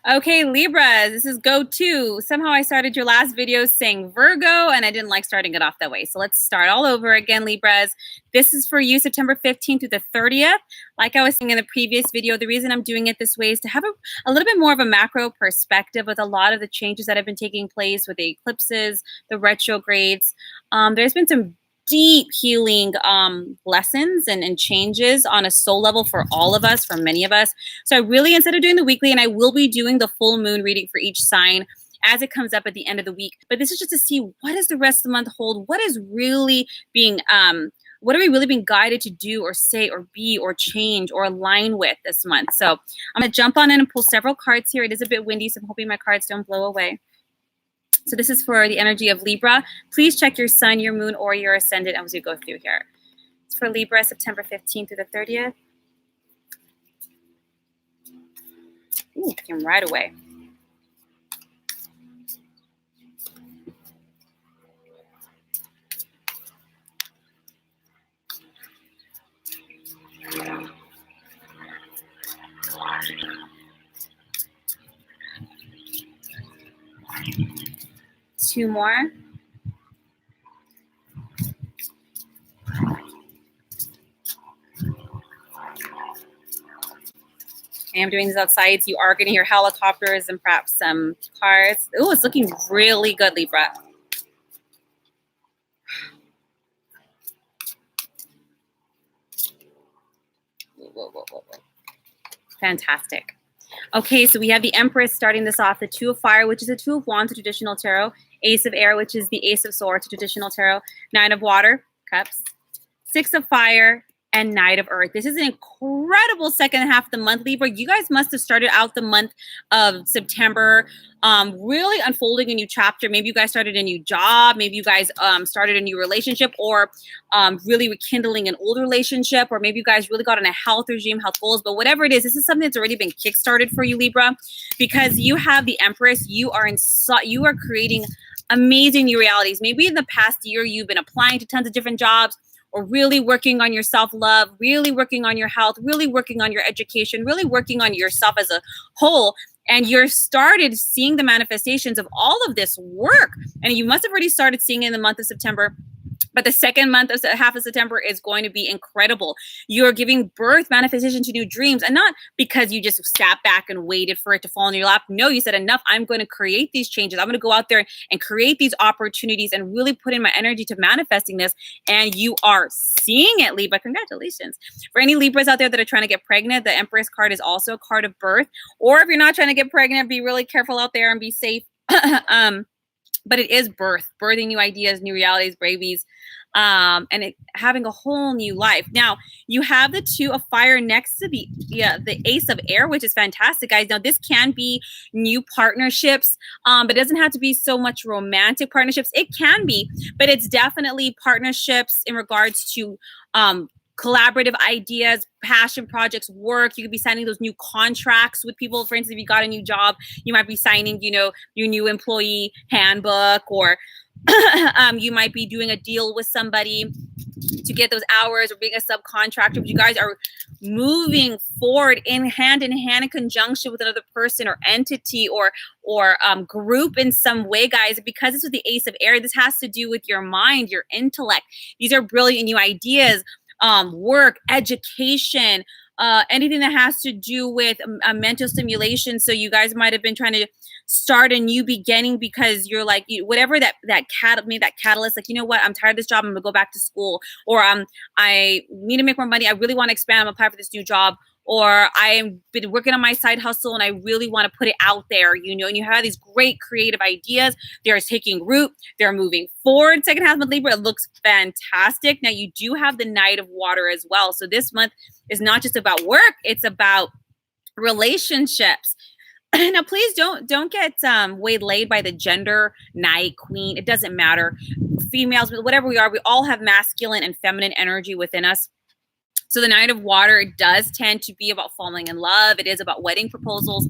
Okay, Libra, this is go to. Somehow I started your last video saying Virgo, and I didn't like starting it off that way. So let's start all over again, Libras. This is for you September 15th through the 30th. Like I was saying in the previous video, the reason I'm doing it this way is to have a little bit more of a macro perspective with a lot of the changes that have been taking place with the eclipses, the retrogrades. There's been some deep healing lessons and changes on a soul level for all of us, for many of us. So I really, instead of doing the weekly, and I will be doing the full moon reading for each sign as it comes up at the end of the week. But this is just to see what does the rest of the month hold? What is really being what are we really being guided to do or say or be or change or align with this month? So I'm going to jump on in and pull several cards here. It is a bit windy, so I'm hoping my cards don't blow away. So this is for the energy of Libra. Please check your sun, your moon, or your ascendant as we go through here. It's for Libra, September 15th through the 30th. Ooh, came right away. Two more. I am doing this outside, so you are going to hear helicopters and perhaps some cars. Oh, it's looking really good, Libra. Whoa. Fantastic. Okay, so we have the Empress starting this off, the Two of Fire, which is the Two of Wands to traditional tarot, Ace of Air, which is the Ace of Swords to traditional tarot, Nine of Water, Cups, Six of Fire, and Knight of Earth. This is an incredible second half of the month, Libra. You guys must have started out the month of September really unfolding a new chapter. Maybe you guys started a new job. Maybe you guys started a new relationship, or really rekindling an old relationship, or maybe you guys really got on a health regime, health goals. But whatever it is, this is something that's already been kickstarted for you, Libra, because you have the Empress. You are creating amazing new realities. Maybe in the past year, you've been applying to tons of different jobs, or really working on your self-love, really working on your health, really working on your education, really working on yourself as a whole. And you're started seeing the manifestations of all of this work. And you must have already started seeing it in the month of September. But the second month of half of September is going to be incredible. You're giving birth, manifestation to new dreams, and not because you just sat back and waited for it to fall in your lap. No, you said, enough. I'm going to create these changes. I'm going to go out there and create these opportunities and really put in my energy to manifesting this. And you are seeing it, Libra. Congratulations. For any Libras out there that are trying to get pregnant, the Empress card is also a card of birth. Or if you're not trying to get pregnant, be really careful out there and be safe. But it is birthing new ideas, new realities, babies, and having a whole new life. Now, you have the Two of Fire next to the Ace of Air, which is fantastic, guys. Now, this can be new partnerships, but it doesn't have to be so much romantic partnerships. It can be, but it's definitely partnerships in regards to collaborative ideas, passion projects, work. You could be signing those new contracts with people. For instance, if you got a new job, you might be signing, your new employee handbook, or you might be doing a deal with somebody to get those hours, or being a subcontractor. But you guys are moving forward in hand in conjunction with another person or entity or group in some way, guys. Because this is the Ace of Air, this has to do with your mind, your intellect. These are brilliant new ideas. Work, education, anything that has to do with mental stimulation. So you guys might have been trying to start a new beginning because you're like, whatever that catalyst, like, you know what, I'm tired of this job, I'm gonna go back to school, or I need to make more money, I really want to expand, I'm applying for this new job, or I've been working on my side hustle and I really want to put it out there, and you have these great creative ideas. They're taking root. They're moving forward. Second half of Libra, it looks fantastic. Now, you do have the Knight of Water as well. So this month is not just about work. It's about relationships. Now, please don't get waylaid by the gender, knight, queen. It doesn't matter. Females, whatever we are, we all have masculine and feminine energy within us. So the Nine of Water, it does tend to be about falling in love. It is about wedding proposals.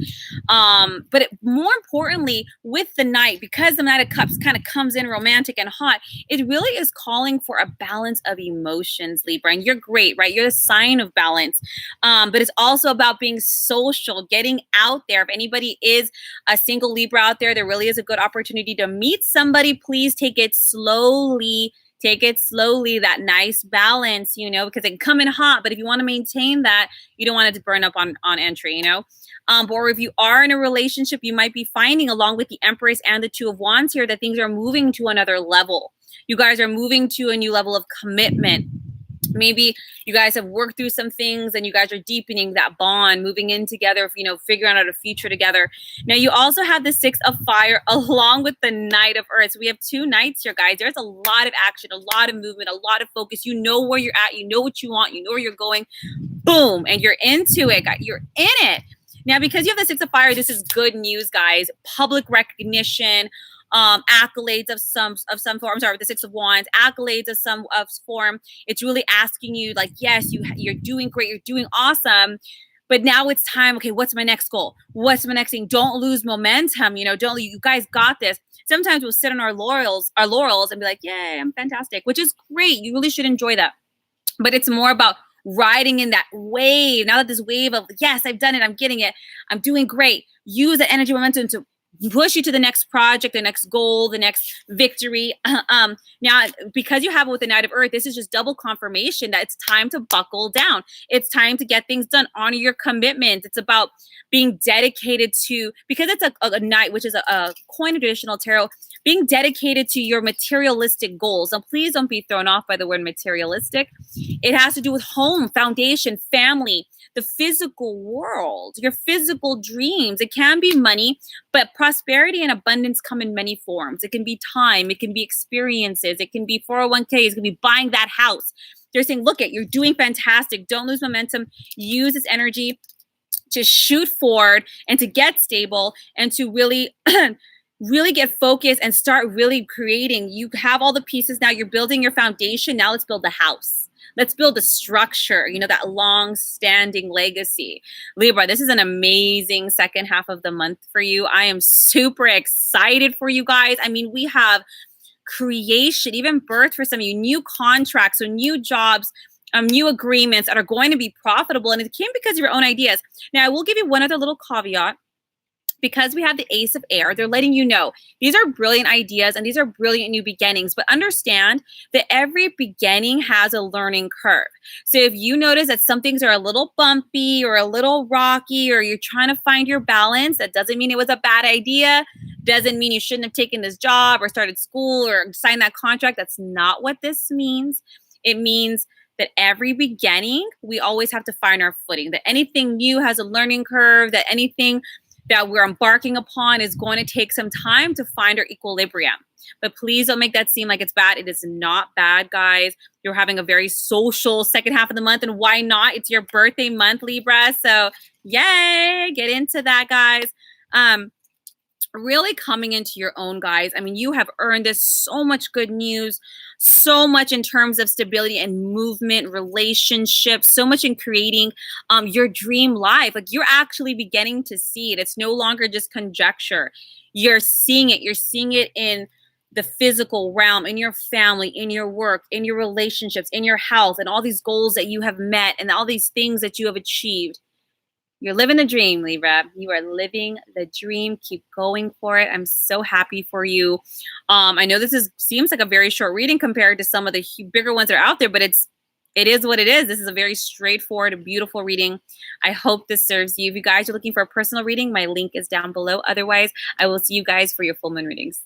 More importantly, with the Knight, because the Knight of Cups kind of comes in romantic and hot, it really is calling for a balance of emotions, Libra. And you're great, right? You're the sign of balance. But it's also about being social, getting out there. If anybody is a single Libra out there, there really is a good opportunity to meet somebody. Please take it slowly. Take it slowly, that nice balance, you know, because it can come in hot. But if you want to maintain that, you don't want it to burn up on entry, you know. Or if you are in a relationship, you might be finding, along with the Empress and the Two of Wands here, that things are moving to another level. You guys are moving to a new level of commitment. Maybe you guys have worked through some things and you guys are deepening that bond, moving in together, you know, figuring out a future together. Now, you also have the Six of Fire along with the Knight of Earth. So we have two Knights here, guys. There's a lot of action, a lot of movement, a lot of focus. You know where you're at. You know what you want. You know where you're going. Boom. And you're into it. You're in it. Now, because you have the Six of Fire, this is good news, guys. Public recognition, accolades of some form. I'm sorry, with the Six of Wands, accolades of some form. It's really asking you, like, yes, you're doing great, you're doing awesome, but now it's time. Okay, what's my next goal? What's my next thing? Don't lose momentum. You know, you guys got this. Sometimes we'll sit on our laurels, and be like, yay, I'm fantastic, which is great. You really should enjoy that. But it's more about riding in that wave. Now that this wave of, yes, I've done it, I'm getting it, I'm doing great. Use the energy momentum to push you to the next project, the next goal, the next victory. Now, because you have it with the Knight of Earth, this is just double confirmation that it's time to buckle down. It's time to get things done. Honor your commitments. It's about being dedicated to, because it's a Knight, which is a coin of traditional tarot, being dedicated to your materialistic goals. Now, please don't be thrown off by the word materialistic. It has to do with home, foundation, family, the physical world, your physical dreams. It can be money, but prosperity and abundance come in many forms. It can be time, it can be experiences, it can be 401ks, it can be buying that house. They're saying, look, you're doing fantastic. Don't lose momentum. Use this energy to shoot forward and to get stable and to really really get focused and start really creating. You have all the pieces now. You're building your foundation. Now let's build the house. Let's build a structure, you know, that long-standing legacy. Libra, this is an amazing second half of the month for you. I am super excited for you guys. I mean, we have creation, even birth for some of you, new contracts, so new jobs, new agreements that are going to be profitable. And it came because of your own ideas. Now, I will give you one other little caveat. Because we have the Ace of Air, they're letting you know these are brilliant ideas and these are brilliant new beginnings, but understand that every beginning has a learning curve. So if you notice that some things are a little bumpy or a little rocky, or you're trying to find your balance, that doesn't mean it was a bad idea. Doesn't mean you shouldn't have taken this job or started school or signed that contract. That's not what this means. It means that every beginning, we always have to find our footing, that anything new has a learning curve, that anything that we're embarking upon is going to take some time to find our equilibrium. But please don't make that seem like it's bad. It is not bad, guys. You're having a very social second half of the month, and why not? It's your birthday month, Libra. So yay, get into that, guys. Really coming into your own, guys. I mean, you have earned this, so much good news, so much in terms of stability and movement, relationships, so much in creating your dream life. Like, you're actually beginning to see it. It's no longer just conjecture. You're seeing it. You're seeing it in the physical realm, in your family, in your work, in your relationships, in your health, and all these goals that you have met and all these things that you have achieved. You're living the dream, Libra. You are living the dream. Keep going for it. I'm so happy for you. I know this seems like a very short reading compared to some of the bigger ones that are out there, but it is what it is. This is a very straightforward, beautiful reading. I hope this serves you. If you guys are looking for a personal reading, my link is down below. Otherwise, I will see you guys for your full moon readings.